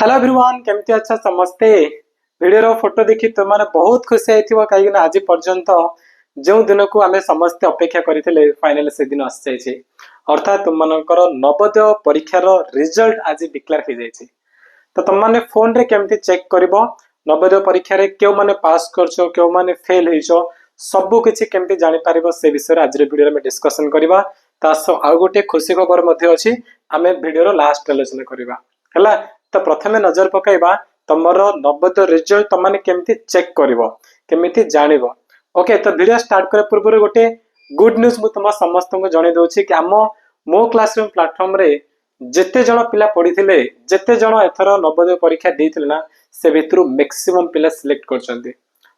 Hello everyone केमती अच्छा समस्ते वीडियो फोटो देखि तुम मैंने बहुत खुशी होइथिबो कहीं आज पर्यंत जो दिन को आम समस्ते अपेक्षा करते फाइनल से दिन आसी जाइए अर्थात तुम मानकर नवोदय परीक्षार रिजल्ट आज डिक्लेयर हो जाइए। तो तुम मैंने फोन रे केमती चेक कर नवोदय परीक्षा रे क्यों माने पास करछो क्यों माने फेल होइछो सबु किछि केमती जानि पारिबो से विषय रे आज रे वीडियो में डिस्कशन करबा। तासो आउ गोटे खुशी खबर मध्ये अछि आमे वीडियो रो लास्ट आलोचना करबा हला। तो प्रथमे नजर पकाइबा तमर नवोदय रिजल्ट तमाने केमती चेक करिवो केमिति जानिबो। ओके तो वीडियो स्टार्ट करे पूर्व गोटे गुड न्यूज मु तुम समस्त को जणै दउछि कि आम मो क्लासरूम प्लेटफॉर्म रे जेते जण पिला पढिथिले जेते जण एथर नवोदय परीक्षा देथिले ना से भितरु मैक्सिमम पिला सिलेक्ट करछन्ती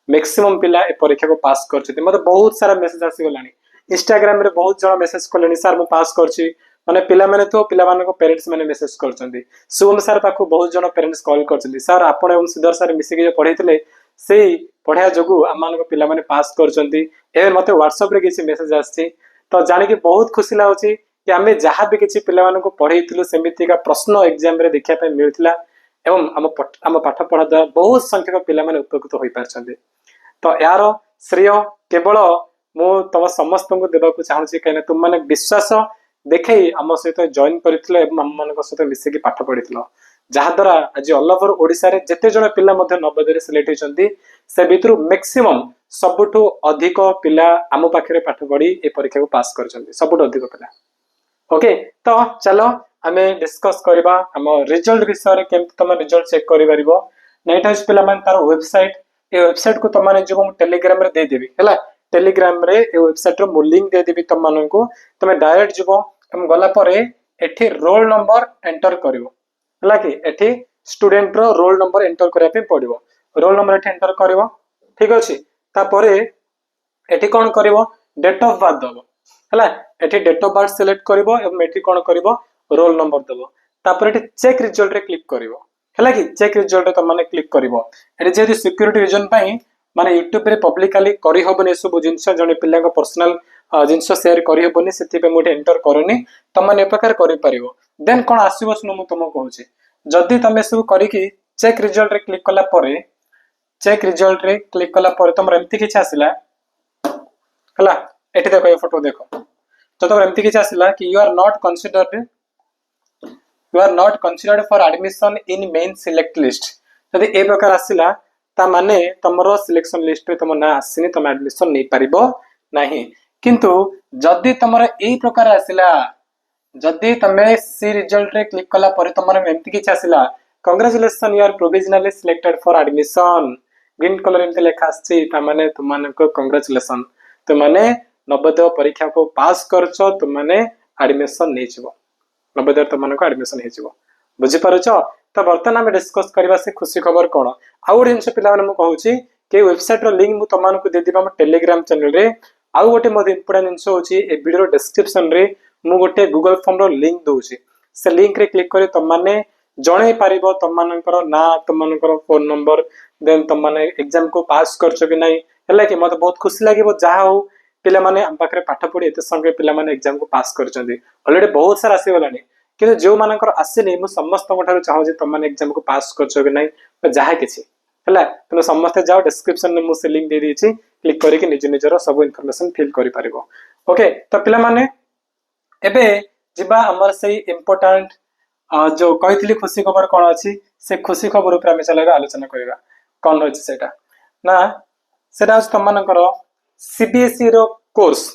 मैक्सिमम पिला ए परीक्षा को पास करछन्ती। मते बहुत सारा मेसेज आसी गलानी इंस्टाग्राम रे बहुत जण मेसेज करलेनी सर मु पास करछि माने पिला माने तो पिला मानको पेरेंट्स माने मेसेज करछन्ती। शुभम सर पाखु बहुत जण पेरेंट्स कॉल करछन्ती सर आपण एवं सुदर सर मिसी के पढैथिले सेही पढिया जगु आमानको पिला माने पास करछन्ती ए मते व्हाट्सएप रे किछि मेसेज आछि। तो जानि कि बहुत खुशी लागुछि कि आमे जहाँ भी किछि पिला मानको पढैथिलु सेमिति का प्रश्न एग्जाम रे देखिया पे मिलथिला एवं आम पाठ पढ़ा द्वारा बहुत संख्यक पिला माने उपकृत होई पारछन्ती। तो यार श्रेय केवल मु तम समस्त को देबाकू चाहूछि कने तुम माने विश्वास देखै आम सहित जॉइन करथिलो एवं आम मानक सहित मिसिकी पाठ पढिथिलो जहा द्वारा आज ऑल ओवर ओडिसा रे जेते जण पिला मध्ये नवोदय रे सिलेक्ट होइछन्ती से भितरु मैक्सिमम सबुठु अधिक पिला आम पाखरे पाठ पढी ए परीक्षा को पास करछन्ती सबुठु अधिक पिला। ओके तो चलो आमे डिस्कस करबा हम रिजल्ट विषय रे केमति तम रिजल्ट चेक करि परिबो। नेट हाउस पिला मान तार वेबसाइट ए वेबसाइट को तमाने जो हम टेलीग्राम रे दे देबी हैला टेलीग्राम रे ए वेबसाइट रो लिंक दे देबी तम मानन को तमे डायरेक्ट जिवो हम गला परे एठी रोल नंबर एंटर करिवो हला कि एठी स्टूडेंट रो रोल नंबर एंटर करिया पे पड़िवो रोल नंबर एठी एंटर करिवो ठीक अछि। ता परे एठी कोन करिवो डेट ऑफ बर्थ दबो हला एठी डेट ऑफ बर्थ सिलेक्ट करिवो एवं एठी कोन करिवो रोल नंबर दबो ता परे एठी चेक रिजल्ट रे क्लिक करिवो हला कि चेक रिजल्ट रे त माने क्लिक करिवो। एठी जेदी सिक्योरिटी रीजन पई माने यूट्यूब रे पब्लिकली करि होबने सब जिंस जने पिल्ला को पर्सनल जिंस शेयर करि होबनी सेति पे मोटे एंटर करनी तम ने प्रकार करि परिवो। देन कोन आसीबो सुनो मु तुमको कहूची जदी तमे सब करि कि चेक रिजल्ट रे क्लिक कला परे चेक रिजल्ट रे क्लिक कला परे तमर एम्ति किछ आसिला हला एठी देखो ये फोटो देखो तो तमर एम्ति किछ आसिला कि you are not considered for admission in main select list जदी ए प्रकार आसिला ता माने तमरो सिलेक्शन लिस्ट रे तम ना आसीनी तम एडमिशन नै परिबो नाही। किंतु जदी तमरो एई प्रकार आसिला जदी तमे सी रिजल्ट रे क्लिक कला परे तमरो एम्ति किछ आसिला congratulation you are provisionally selected for admission green colour एम्ति लेखा आछि ता माने तुम मानको कांग्रेचुलेशन तुम माने नवोदय परीक्षा को पास करछो तुम माने एडमिशन नै छिबो नवोदय तुम मानको एडमिशन हे छिबो बुझि पारुछो। तो बर्तमान आम डिस्कस करबा से खुशी खबर कोन आउ गोटे जिनस पिला माने मु कहूची के वेबसाइट रो लिंक मु तमान को दे दिबा हम टेलीग्राम चैनल रे आउ गोटे मोर इंपोर्टेंट जिनस होची ए वीडियो रो डिस्क्रिप्शन रे मु गोटे गूगल फॉर्म रो लिंक दोची से लिंक रे क्लिक करी तम माने जणे पारिबो तम मानकर ना तम मानकर फोन नंबर देन तम माने एग्जाम को पास करछो कि नाही हला कि मते बहुत खुशी लागिबो जहा हो पिला माने हम पाखरे पाठ पढी एते संगे पिला माने एग्जाम को पास करछन्ती ऑलरेडी बहुत सारा आसी गलानी कि जो मानकर आसेनी मु समस्त ठारो चाहू जे तुम माने एग्जाम को पास करछो कि नाही जहा किछि हला तुम समस्त जाओ डिस्क्रिप्शन में मु से लिंक दे देछि क्लिक करी कि निज निजरो सब इंफॉर्मेशन फिल करि परिबो। ओके तो पिला माने एबे जिबा हमर सही इंपोर्टेंट जो कहितली खुशी खबर कोन अछि से खुशी खबर ऊपर हम चलेगा आलोचना करिबा कोन होछि सेटा ना सेटा तुम मानकर सीबीएसई रो कोर्स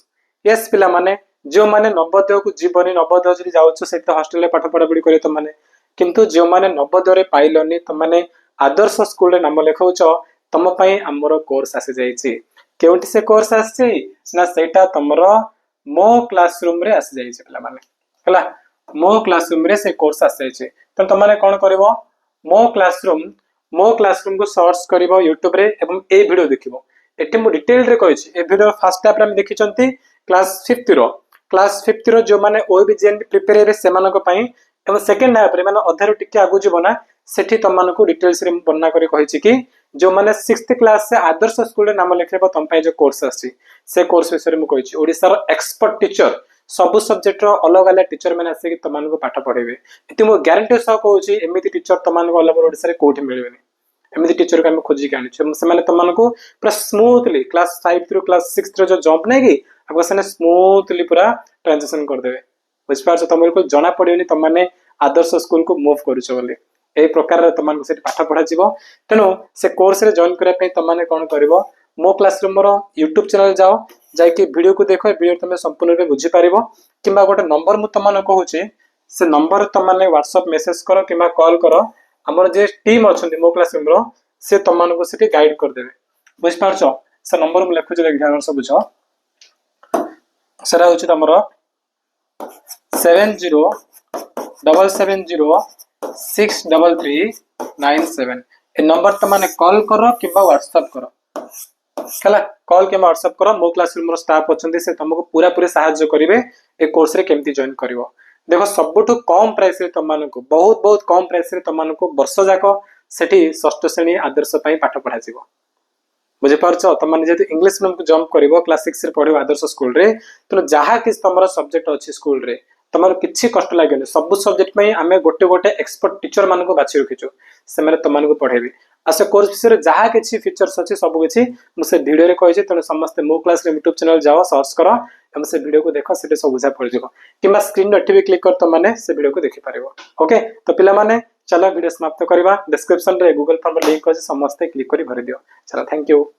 यस पिला माने जो माने नवोदय को जीवनी नवोदय जरी जाउछ से हॉस्टल रे पाठ पढ़ा पढ़ी करे त माने किंतु जो माने नवोदय रे पाइलनी त माने आदर्श स्कूल रे नाम लेखौछ तम पई हमरो कोर्स आसे जाईछि केउटी से कोर्स आसे ना सेटा तमरो मो क्लासरूम रे आसे जाईछि पिला माने हला मो क्लासरूम रे से कोर्स आसे जाईछि त तम माने कोन करबो मो क्लासरूम को सर्च करबो यूट्यूब रे एवं ए वीडियो देखिबो एटे मु डिटेल रे कहिछि ए वीडियो फर्स्ट टाइम हम देखिचंती क्लास 5 रो जो माने ओबीजेएन प्रिपेयर हेबे सेमानक पई एवं सेकंड हाफ रे माने अधारो टिके आगु जीवना सेठी तमनको डिटेल्स रे वर्णना करी कहिछि कि जो माने 6th क्लास से आदर्श स्कूल रे नाम लेखेबो तम पई जो कोर्स आछि से कोर्स विषय रे मु कहिछि ओडिसा रो एक्सपर्ट टीचर सब सब्जेक्ट रो अलग अलग टीचर मैंने आसिक तुमको पाठ पढ़ेबे एति मो ग्यारंटी सह कहूची एमिति टीचर तुमको ऑल ओवर ओडिसा रे कोठी मिलबेनी एमिति टीचर को हम खोजी के आनी से माने तुमको पूरा स्मूथली क्लास 5 थ्रू क्लास 6 रो जो जंप नै कि आपको सने स्मूथली पूरा ट्रांजिशन कर देबे बुझ पारछ तुमको जना पड़ियोनी तुम माने आदर्श स्कूल को मूव करूछ बोली ए प्रकार तुमको से पाठ पढ़ा जीवो तेनो से कोर्स रे जॉइन करै पे तुम माने कोन करबो मो क्लासरूम रो YouTube चैनल जाओ जाके वीडियो को देखो वीडियो तुम संपूर्ण रूप बुझी पारिबो किबा गोटे नंबर मु तुमने कहूची से नंबर तुम माने WhatsApp मेसेज करो किबा कॉल करो हमर जे टीम अछंती मो क्लासरूम रो से तुमको सेठी गाइड कर देबे बुझ पारछ से नंबर मु लिखु जे ध्यान से बुझो सेरा होची तमरो 7077063397 ए नंबर तुमने कॉल करो किबा WhatsApp करो कला कॉल के व्हाट्सएप करो मो क्लासरूम रो स्टाफ अछंती से तुमको पूरा पूरी सहायता करिवे ए कोर्स रे केमती जॉइन करिवो देखो सबटु कम प्राइस रे तुमको बहुत बहुत कम प्राइस रे तुमको वर्ष जाको सेठी षष्ठ श्रेणी आदर्श पई पाठ पढ़ा जीवो बुझे पारछ तुम माने जेतु इंग्लिश मीडियम को जंप करिवो क्लास 6 रे पढिवो आदर्श स्कूल रे तो जहा कि तमरो सब्जेक्ट अछि स्कूल रे तमरो किछि कष्ट लागेनी सब सब्जेक्ट में आमे गोटे गोटे एक्सपर्ट टीचर मान को बाछि रखिछु से माने तुम को पढेबी आसे कोर्स विषय जहा किछि फीचर्स अछि सब किछि मु से वीडियो रे कहै छै तने समस्त मो क्लास रे YouTube चैनल जाओ सर्च करो हम से वीडियो को देखो सेटे सब बुझा पड़ जिवो किबा स्क्रीन रे टीवी क्लिक कर तो माने से वीडियो को देखि पारिबो ओके तो पिला माने चलो वीडियो समाप्त करबा डिस्क्रिप्शन रे गूगल फॉर्म लिंक अछि समस्त क्लिक करी भरि दियो चलो थैंक यू।